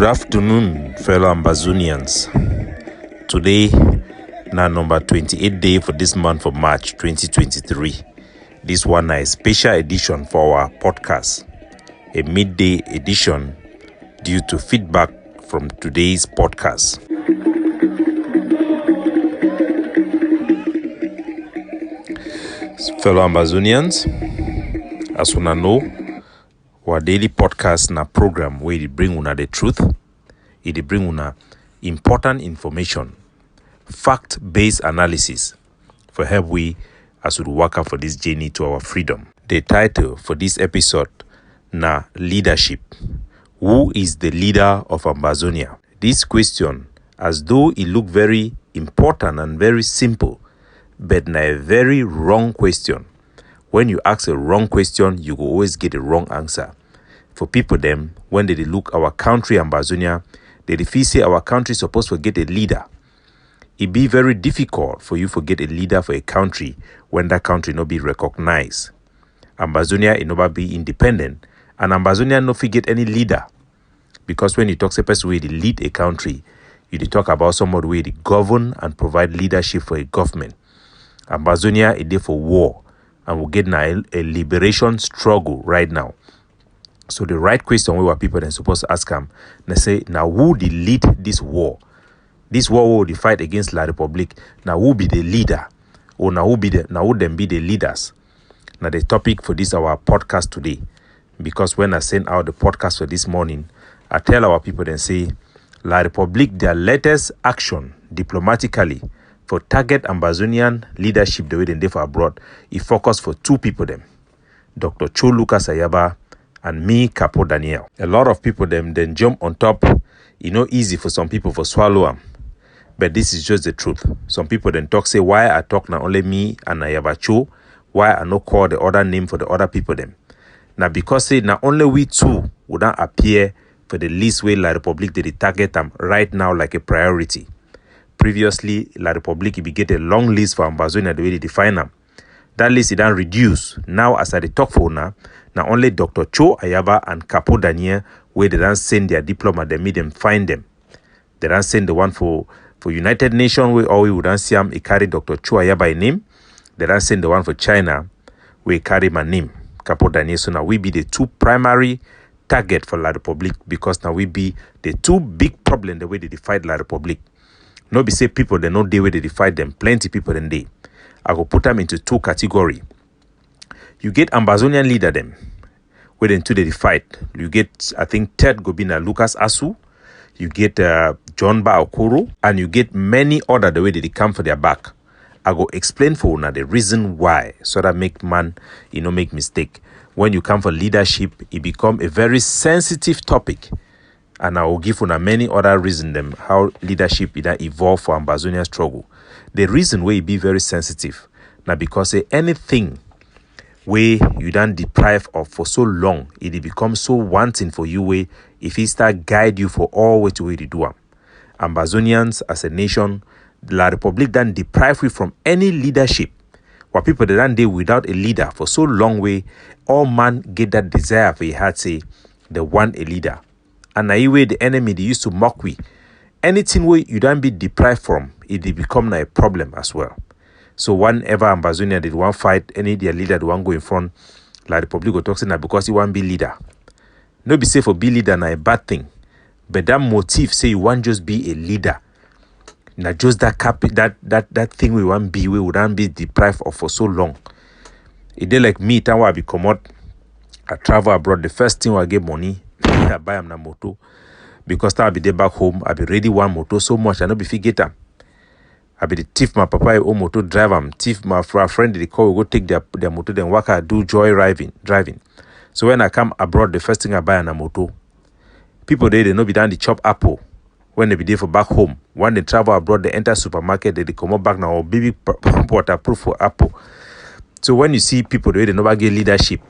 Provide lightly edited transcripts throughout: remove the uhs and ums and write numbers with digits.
Good afternoon, fellow Ambazonians. Today, na number 28 day for this month of March 2023. This one is a special edition for our podcast, a midday edition due to feedback from today's podcast. Fellow Ambazonians, as una know, our daily podcast na program where it bring una the truth, it bring una important information, fact-based analysis for help we as we work out for this journey to our freedom. The title for this episode na leadership. Who is the leader of Ambazonia? This question, as though it look very important and very simple, but na a very wrong question. When you ask a wrong question, you will always get a wrong answer. For people them, when they look our country, Ambazonia, they feel say our country supposed to get a leader. It be very difficult for you to get a leader for a country when that country not be recognized. Ambazonia it not be independent, and Ambazonia no get any leader. Because when you talk to a person where they lead a country, you talk about somebody where they govern and provide leadership for a government. Ambazonia is there for war. And we'll get now a liberation struggle right now. So the right question we were people are supposed to ask them, they say, now who did lead this war? This war will the fight against La Republic. Now who be the leader? Or now who them be the leaders? Now the topic for this our podcast today. Because when I send out the podcast for this morning, I tell our people and say, La Republic, their latest action diplomatically for target Ambazonian leadership the way they for abroad, it focus for two people them, Dr. Cho Lucas Ayaba and me, Capo Daniel. A lot of people them then jump on top. It's not easy for some people for swallow them, but this is just the truth. Some people then talk say why I talk now only me and Ayaba Cho, why I not call the other name for the other people them. Now because say now only we two would not appear for the least way La Republic they target them right now like a priority. Previously, La Republic be get a long list for Ambazonia the way they define them. That list is then reduced. Now, as I talk for now only Dr. Cho Ayaba and Capo Daniel where they then send their diploma, they meet them, find them. They then send the one for United Nations where all we would then see them, it carry Dr. Cho Ayaba name. They then send the one for China where it carry my name, Capo Daniel. So now we be the two primary target for La Republic because now we be the two big problem the way they fight La Republic. No be say people they know they way they fight them. Plenty people in they. I go put them into two category. You get Ambazonian leader them, where then two they fight. You get I think third Gobina Lucas Asu. You get John Ba Okoro, and you get many other the way they come for their back. I go explain for una the reason why, so that make man make mistake. When you come for leadership, it become a very sensitive topic. And I will give una many other reasons them how leadership is evolve for Ambazonia struggle. The reason why it be very sensitive now because anything where you don't deprive of for so long, it becomes so wanting for you way if it start guide you for all way to way to do them. Ambazonians as a nation, La Republic don't deprive you from any leadership. What people they don't do without a leader for so long way, all man get that desire for your heart say they want a leader. And now way the enemy they used to mock we. Anything where you don't be deprived from, it become a problem as well. So whenever Ambazonia did one fight, any their leader they want go in front, La Republic go talk say because you want be leader. No be say for be leader na a bad thing. But that motive say you want just be a leader. Now just that thing we want be we wouldn't be deprived of for so long. It did like me, time I be come out, I travel abroad, the first thing I get money. I buy am na moto because now I be there back home. I be ready one moto so much I no be forget am. I be the thief my papa own moto drive am. Thief my friend they call go take their moto then work out do joy driving. So when I come abroad, the first thing I buy na moto. People there they no be down the chop apple when they be there for back home. When they travel abroad, they enter supermarket they come back now baby waterproof for apple. So when you see people there they never get leadership.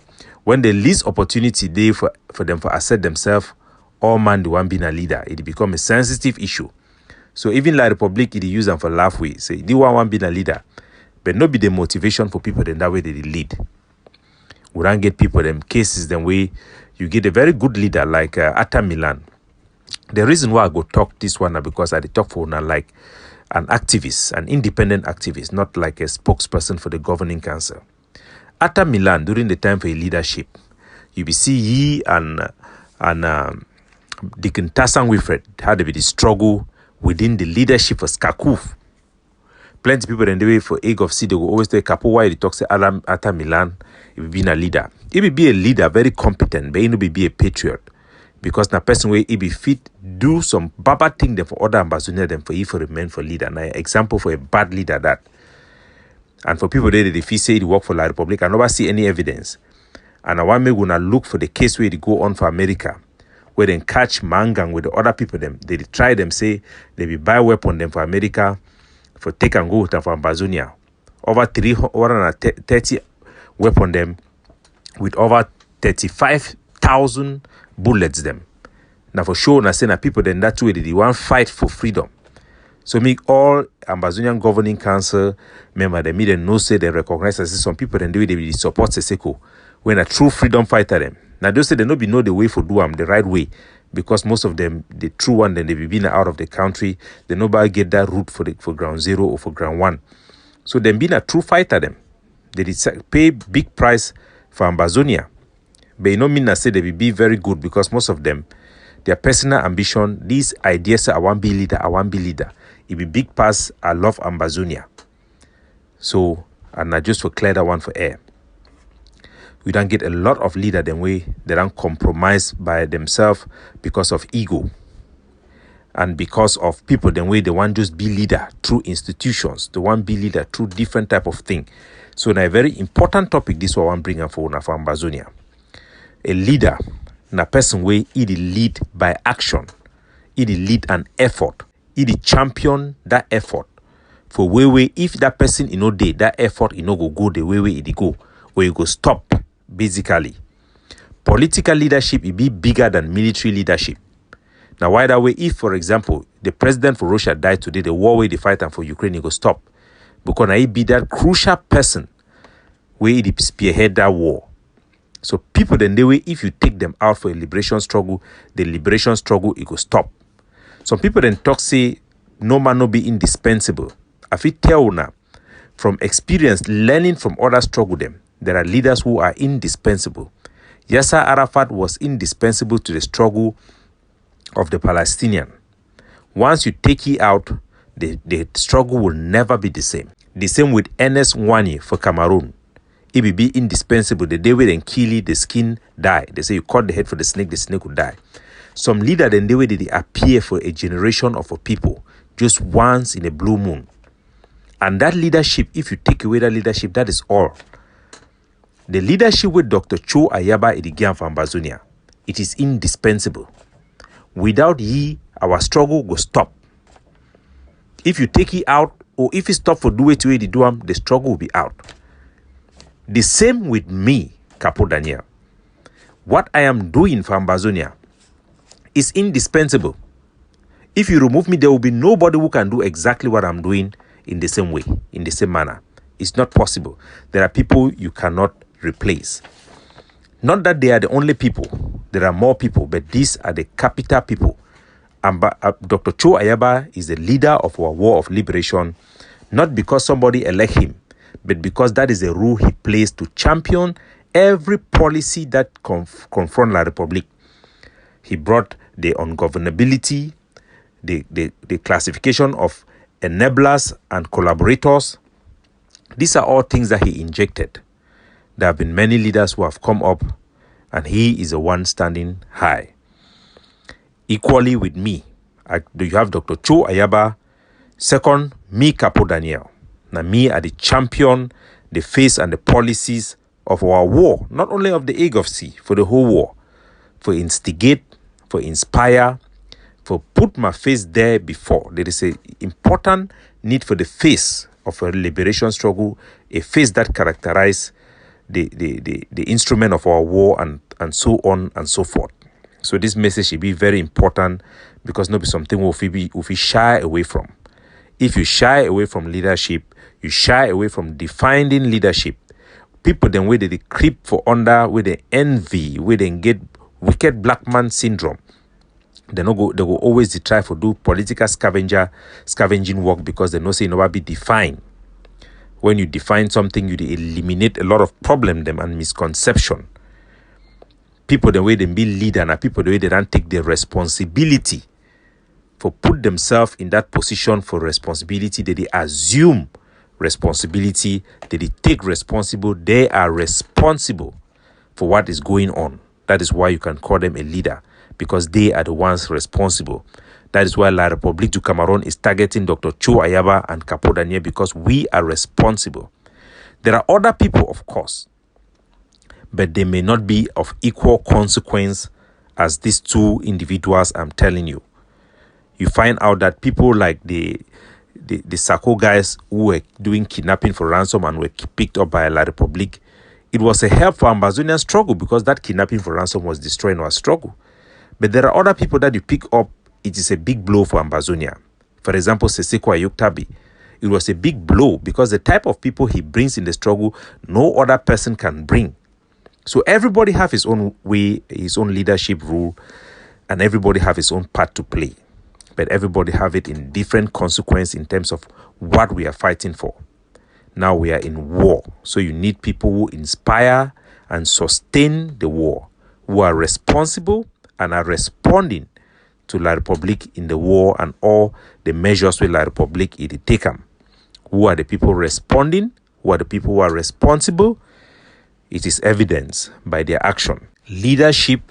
When the least opportunity they for them for assert themselves, all man the one being a leader, it become a sensitive issue. So even La Republic, it use them for laugh way. Say the one being a leader, but not be the motivation for people then that way they lead. We don't get people them cases them way you get a very good leader like Atta Milan. The reason why I go talk this one is because I talk for una like an activist, an independent activist, not like a spokesperson for the governing council. After Milan, during the time for leadership, you be see ye and Deacon Tassan Wilfred had a bit of struggle within the leadership of Skakuf. Plenty of people in the way for egg of seed, they will always say Capo, why they talk say after Milan, he will be a leader. He will be a leader, very competent, but he will be a patriot. Because na person where he be fit do some bad thing them for other Ambazonia than for he for remain for leader. Now example for a bad leader that. And for people there, they feel say they work for La Republic, I never see any evidence. And I want me gonna look for the case where they go on for America, where they catch Mangang with the other people them. They try them say they be buy weapon them for America for take and go with them for Ambazonia. Over 330 weapon them with over 35,000 bullets them. Now for sure, na say na people then that way they want fight for freedom. So make all Ambazonian governing council member they meet and know say they recognize as some people then do they support Seseko when a true freedom fighter them. Now those say they no be know the way for do the right way because most of them the true one then they be been out of the country. They nobody get that route for ground zero or for ground one. So them being a true fighter them they pay big price for Ambazonia. But you know mean I say they will be very good because most of them their personal ambition, these ideas I want to be leader, I want to be leader. It be big pass, I love Ambazonia. So, and I just for clear that one for air. We don't get a lot of leader them way they don't compromise by themselves because of ego. And because of people them way they want just be leader through institutions. They want be leader through different type of thing. So now a very important topic this one I want bring up for Ambazonia. A leader, na person way he lead by action. He lead an effort. He champion that effort. For way if that person you know day, that effort you know go the way it go, or you go stop. Basically, political leadership it be bigger than military leadership. Now why that way? If for example the president for Russia died today, the war way they fight and for Ukraine, he go stop because now he be that crucial person where he spearhead that war. So people then the way if you take them out for a liberation struggle, the liberation struggle it go stop. Some people then talk say no man no be indispensable. I feel tell now from experience learning from other struggle them. There are leaders who are indispensable. Yasser Arafat was indispensable to the struggle of the Palestinian. Once you take it out, the struggle will never be the same. The same with Ernest Nwani for Cameroon. It will be indispensable. The day when they kill it, the skin die. They say you cut the head for the snake will die. Some leader then the way they appear for a generation of a people just once in a blue moon. And that leadership, if you take away that leadership, that is all. The leadership with Dr. Cho Ayaba Idigian for Ambazonia, it is indispensable. Without ye, our struggle will stop. If you take it out, or if you stop for do it the do the struggle will be out. The same with me, Capo Daniel. What I am doing for Ambazonia is indispensable. If you remove me, there will be nobody who can do exactly what I'm doing in the same way, in the same manner. It's not possible. There are people you cannot replace. Not that they are the only people. There are more people, but these are the capital people. Dr. Cho Ayaba is the leader of our war of liberation, not because somebody elect him, but because that is a role he plays to champion every policy that confront La Republic. He brought the ungovernability, the classification of enablers and collaborators. These are all things that he injected. There have been many leaders who have come up, and he is the one standing high. Equally with me, you have Dr. Cho Ayaba. Second, me, Capo Daniel. Now, me are the champion, the face and the policies of our war, not only of the egg of sea, for the whole war, for instigate, for inspire, for put my face there before. There is an important need for the face of a liberation struggle, a face that characterize the instrument of our war and so on and so forth. So this message should be very important because not be something we shy away from. If you shy away from leadership, you shy away from defining leadership. People then where they creep for under, where they envy, where they get wicked black man syndrome. They will always try to do political scavenging work because they know say never be defined. When you define something, you eliminate a lot of problem them and misconception. People the way they be leader and people the way they don't take their responsibility for put themselves in that position for responsibility, that they assume responsibility, that they take responsible, they are responsible for what is going on. That is why you can call them a leader, because they are the ones responsible. That is why La République du Cameroon is targeting Dr. Cho Ayaba and Capo Daniel, because we are responsible. There are other people, of course, but they may not be of equal consequence as these two individuals I'm telling you. You find out that people like the Sako guys who were doing kidnapping for ransom and were picked up by La République, it was a help for Ambazonian struggle because that kidnapping for ransom was destroying our struggle. But there are other people that you pick up, it is a big blow for Ambazonia. For example, Seseko Ayoktabi. It was a big blow because the type of people he brings in the struggle, no other person can bring. So everybody have his own way, his own leadership rule, and everybody have his own part to play. But everybody have it in different consequence in terms of what we are fighting for. Now we are in war. So you need people who inspire and sustain the war, who are responsible and are responding to La République in the war and all the measures with La République it take them. Who are the people responding? Who are the people who are responsible? It is evidenced by their action. Leadership,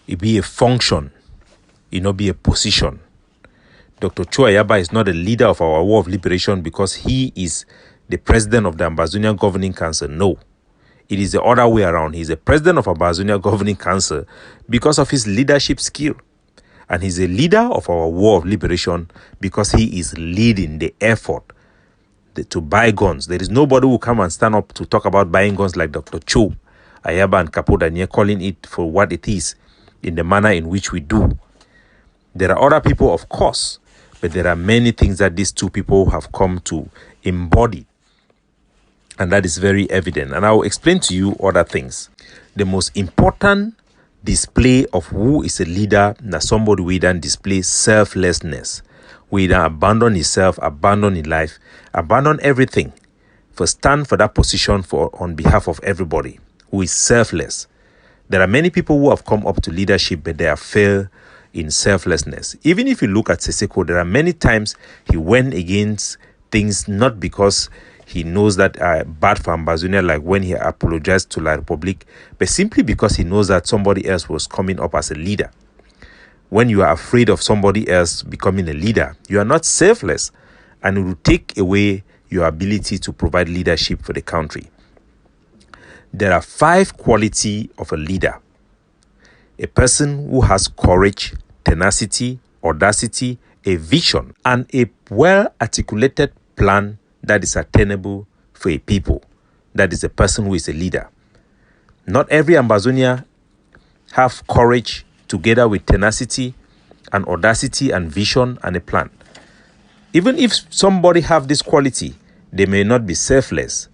it be a function, it not be a position. Dr. Cho Ayaba is not the leader of our war of liberation because he is the president of the Ambazonian Governing Council. No. It is the other way around. He's the president of Ambazonia Governing Council because of his leadership skill. And he's a leader of our war of liberation because he is leading the effort to buy guns. There is nobody who come and stand up to talk about buying guns like Dr. Cho Ayaba and Capo Daniel, calling it for what it is in the manner in which we do. There are other people, of course, but there are many things that these two people have come to embody. And that is very evident. And I will explain to you other things. The most important display of who is a leader, that somebody who then display selflessness. We then abandon himself, abandon his life, abandon everything for stand for that position for on behalf of everybody, who is selfless. There are many people who have come up to leadership, but they have failed in selflessness. Even if you look at Seseko, there are many times he went against things not because he knows that are bad for Ambazonia, like when he apologized to La République, but simply because he knows that somebody else was coming up as a leader. When you are afraid of somebody else becoming a leader, you are not selfless, and it will take away your ability to provide leadership for the country. There are 5 qualities of a leader. A person who has courage, tenacity, audacity, a vision, and a well-articulated plan that is attainable for a people. That is a person who is a leader. Not every Ambazonia have courage together with tenacity and audacity and vision and a plan. Even if somebody have this quality, they may not be selfless.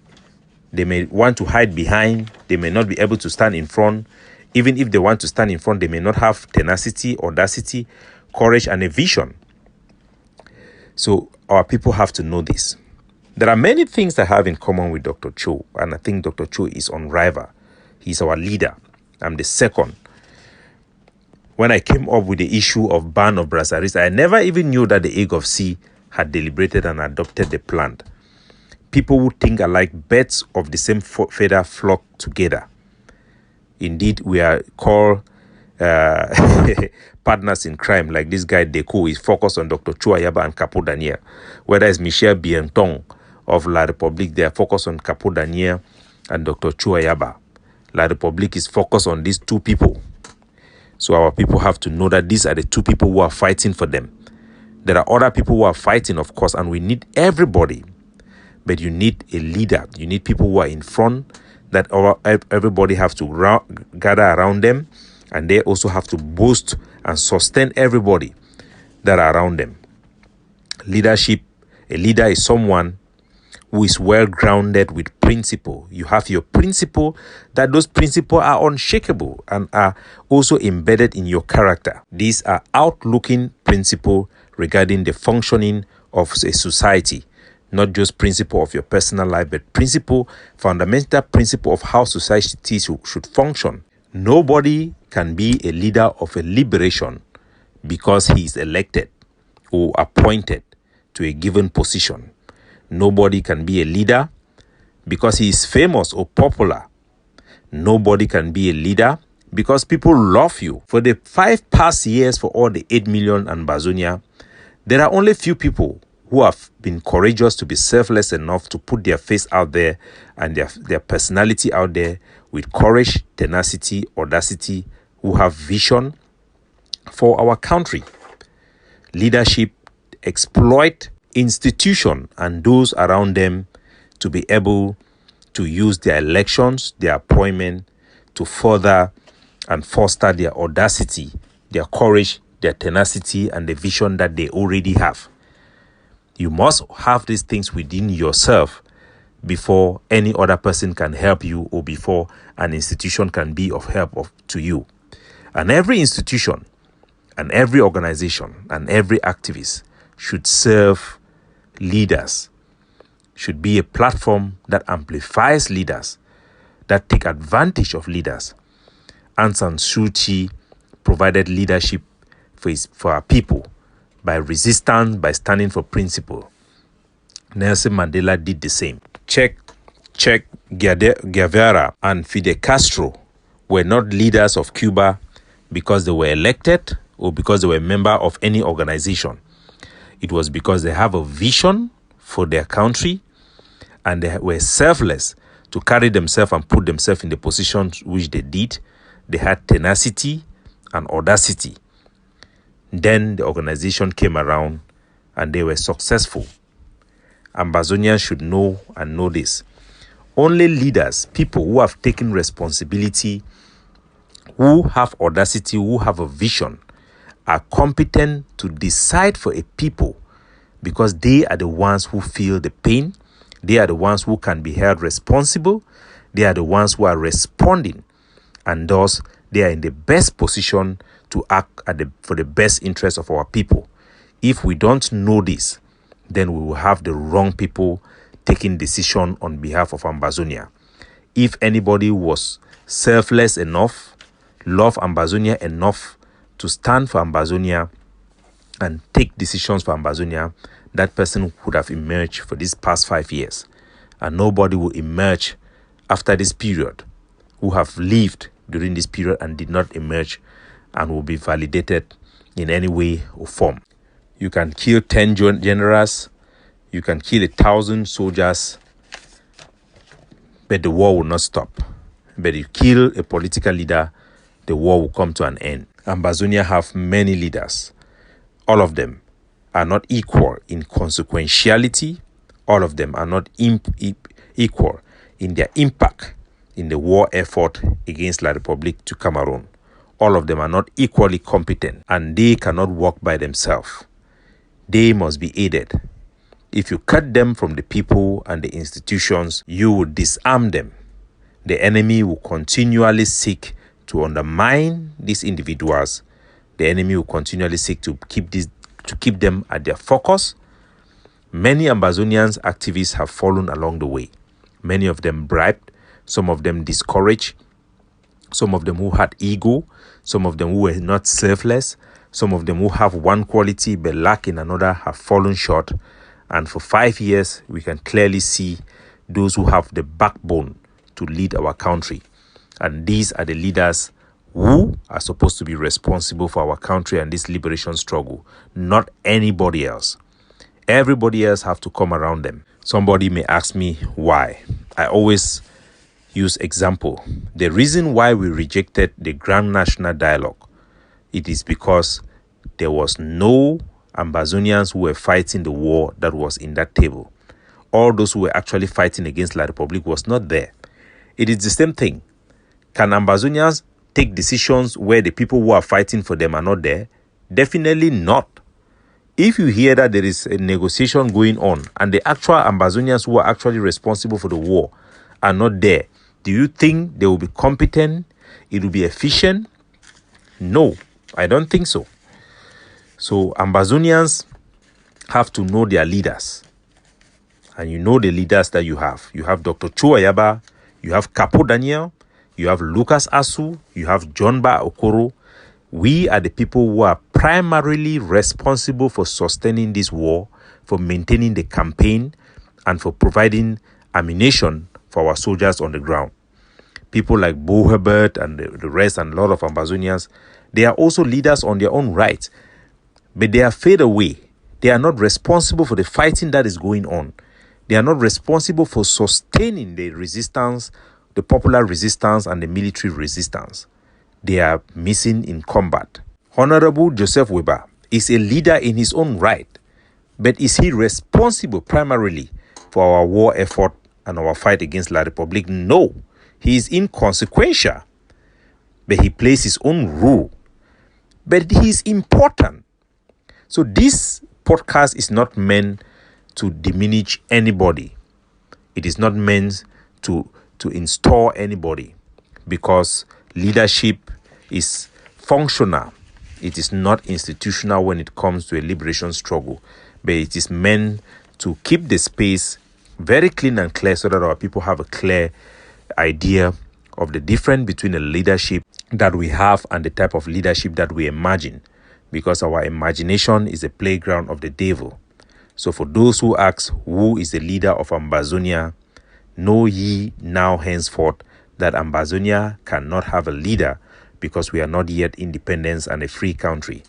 They may want to hide behind. They may not be able to stand in front. Even if they want to stand in front, they may not have tenacity, audacity, courage, and a vision. So our people have to know this. There are many things I have in common with Dr. Cho, and I think Dr. Cho is unrivaled. He's our leader. I'm the second. When I came up with the issue of ban of brasseries, I never even knew that the Egg of Sea had deliberated and adopted the plan. People who think alike, birds of the same feather flock together. Indeed, we are called partners in crime, like this guy Deco is focused on Dr. Cho Ayaba and Capo Daniel. Whether it's Michel Bientong of La République, they are focused on Capo Daniel and Dr. Cho Ayaba. La République is focused on these two people. So our people have to know that these are the two people who are fighting for them. There are other people who are fighting, of course, and we need everybody. But you need a leader. You need people who are in front, that everybody have to gather around them, and they also have to boost and sustain everybody that are around them. Leadership, a leader is someone who is well grounded with principle. You have your principle, that those principles are unshakable and are also embedded in your character. These are outlooking principles regarding the functioning of a society, not just principle of your personal life, but fundamental principle of how society should function. Nobody can be a leader of a liberation because he is elected or appointed to a given position. Nobody can be a leader because he is famous or popular. Nobody can be a leader because people love you. For the 5 past years, for all the 8 million Ambazonia, there are only few people who have been courageous to be selfless enough to put their face out there and their personality out there with courage, tenacity, audacity, who have vision for our country. Leadership exploit institution and those around them to be able to use their elections, their appointment to further and foster their audacity, their courage, their tenacity, and the vision that they already have. You must have these things within yourself before any other person can help you or before an institution can be of help to you. And every institution and every organization and every activist should serve leaders, should be a platform that amplifies leaders, that take advantage of leaders. Aung San Suu Kyi provided leadership for our people by resistance, by standing for principle. Nelson Mandela did the same. Che Guevara and Fidel Castro were not leaders of Cuba because they were elected or because they were a member of any organization. It was because they have a vision for their country and they were selfless to carry themselves and put themselves in the positions which they did. They had tenacity and audacity. Then the organization came around and they were successful. Ambazonians should know and know this. Only leaders, people who have taken responsibility, who have audacity, who have a vision, are competent to decide for a people because they are the ones who feel the pain. They are the ones who can be held responsible. They are the ones who are responding. And thus, they are in the best position to act for the best interest of our people. If we don't know this, then we will have the wrong people taking decision on behalf of Ambazonia. If anybody was selfless enough, love Ambazonia enough to stand for Ambazonia and take decisions for Ambazonia, that person would have emerged for these past 5 years. And nobody will emerge after this period who have lived during this period and did not emerge and will be validated in any way or form. You can kill 10 generals, you can kill 1,000 soldiers, but the war will not stop. But if you kill a political leader, the war will come to an end. Ambazonia have many leaders. All of them are not equal in consequentiality. All of them are not equal in their impact in the war effort against La Republique to Cameroon. All of them are not equally competent and they cannot work by themselves. They must be aided. If you cut them from the people and the institutions, you will disarm them. The enemy will continually seek to undermine these individuals. The enemy will continually seek to keep them at their focus. Many Ambazonians activists have fallen along the way. Many of them bribed, some of them discouraged, some of them who had ego, some of them who were not selfless, some of them who have one quality but lack in another have fallen short. And for 5 years, we can clearly see those who have the backbone to lead our country. And these are the leaders who are supposed to be responsible for our country and this liberation struggle, not anybody else. Everybody else have to come around them. Somebody may ask me why. I always use example. The reason why we rejected the Grand National Dialogue, it is because there was no Ambazonians who were fighting the war that was in that table. All those who were actually fighting against La Republique was not there. It is the same thing. Can Ambazonians take decisions where the people who are fighting for them are not there? Definitely not. If you hear that there is a negotiation going on and the actual Ambazonians who are actually responsible for the war are not there, do you think they will be competent? It will be efficient? No, I don't think so. So Ambazonians have to know their leaders. And you know the leaders that you have. You have Dr. Chuayaba, you have Capo Daniel, you have Lucas Asu, you have John Ba Okoro. We are the people who are primarily responsible for sustaining this war, for maintaining the campaign, and for providing ammunition for our soldiers on the ground. People like Bo Herbert and the rest and a lot of Ambazonians, they are also leaders on their own right. But they are fade away. They are not responsible for the fighting that is going on. They are not responsible for sustaining the resistance, the popular resistance and the military resistance. They are missing in combat. Honorable Joseph Weber is a leader in his own right, but is he responsible primarily for our war effort and our fight against La Republique? No, he is inconsequential, but he plays his own role. But he is important. So this podcast is not meant to diminish anybody. It is not meant to install anybody, because leadership is functional. It is not institutional when it comes to a liberation struggle, but it is meant to keep the space very clean and clear so that our people have a clear idea of the difference between the leadership that we have and the type of leadership that we imagine, because our imagination is a playground of the devil. So for those who ask, who is the leader of Ambazonia, know ye now henceforth that Ambazonia cannot have a leader, because we are not yet independent and a free country.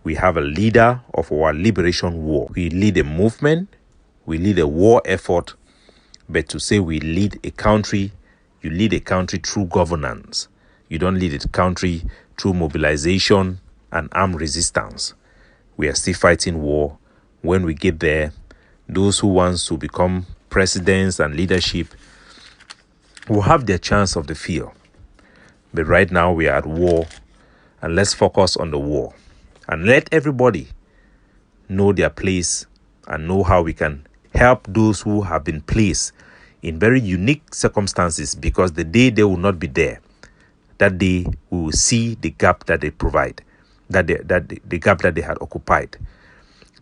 We have a leader of our liberation war. We lead a movement, we lead a war effort, but to say we lead a country, you lead a country through governance. You don't lead a country through mobilization and armed resistance. We are still fighting war. When we get there, those who want to become presidents and leadership will have their chance of the field. But right now we are at war, and let's focus on the war and let everybody know their place and know how we can help those who have been placed in very unique circumstances, because the day they will not be there, that day we will see the gap that they provide, the gap that they had occupied.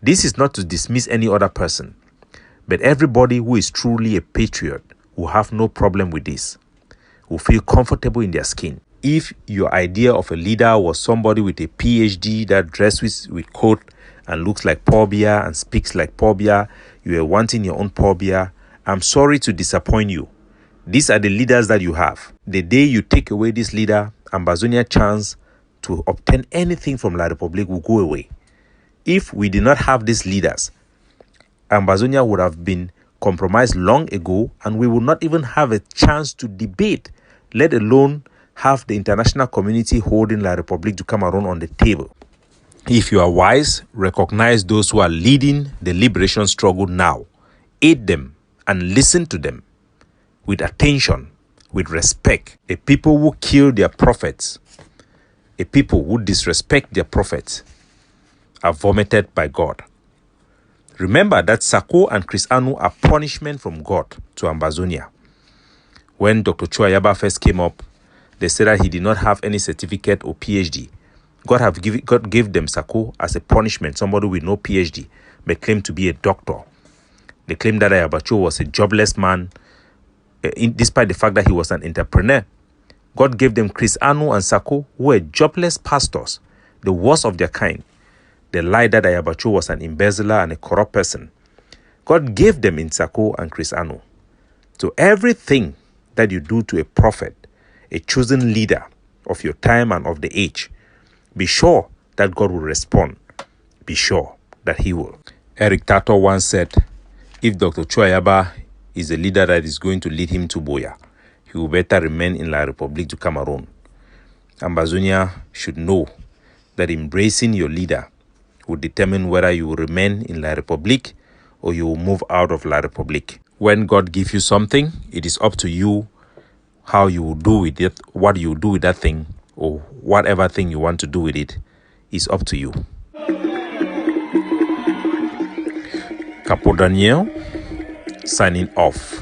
This is not to dismiss any other person, but everybody who is truly a patriot will have no problem with this, will feel comfortable in their skin. If your idea of a leader was somebody with a PhD that dresses with coat and looks like Pobia and speaks like Pobia, you are wanting your own Pobia, I'm sorry to disappoint you. These are the leaders that you have. The day you take away this leader, Ambazonia's chance to obtain anything from La Republique will go away. If we did not have these leaders, Ambazonia would have been compromised long ago, and we would not even have a chance to debate, let alone have the international community holding La Republique to come around on the table. If you are wise, recognize those who are leading the liberation struggle now. Aid them and listen to them with attention, with respect. A people who kill their prophets, a people who disrespect their prophets, are vomited by God. Remember that Sako and Chris Anu are punishment from God to Ambazonia. When Dr. Chuayaba first came up, they said that he did not have any certificate or PhD. God gave them Sako as a punishment, somebody with no PhD, but claimed to be a doctor. They claimed that Ayabacho was a jobless man, despite the fact that he was an entrepreneur. God gave them Chris Anu and Sako, who were jobless pastors, the worst of their kind. They lied that Ayabacho was an embezzler and a corrupt person. God gave them in Sako and Chris Anu. So everything that you do to a prophet, a chosen leader of your time and of the age, be sure that God will respond. Be sure that he will. Eric Tato once said, if Dr. Chuayaba is a leader that is going to lead him to Boya, he will better remain in La Republique to Cameroon. Ambazonia should know that embracing your leader will determine whether you will remain in La Republique or you will move out of La Republique. When God gives you something, it is up to you how you will do with it, what you will do with that thing, or whatever thing you want to do with it is up to you. Capo Daniel signing off.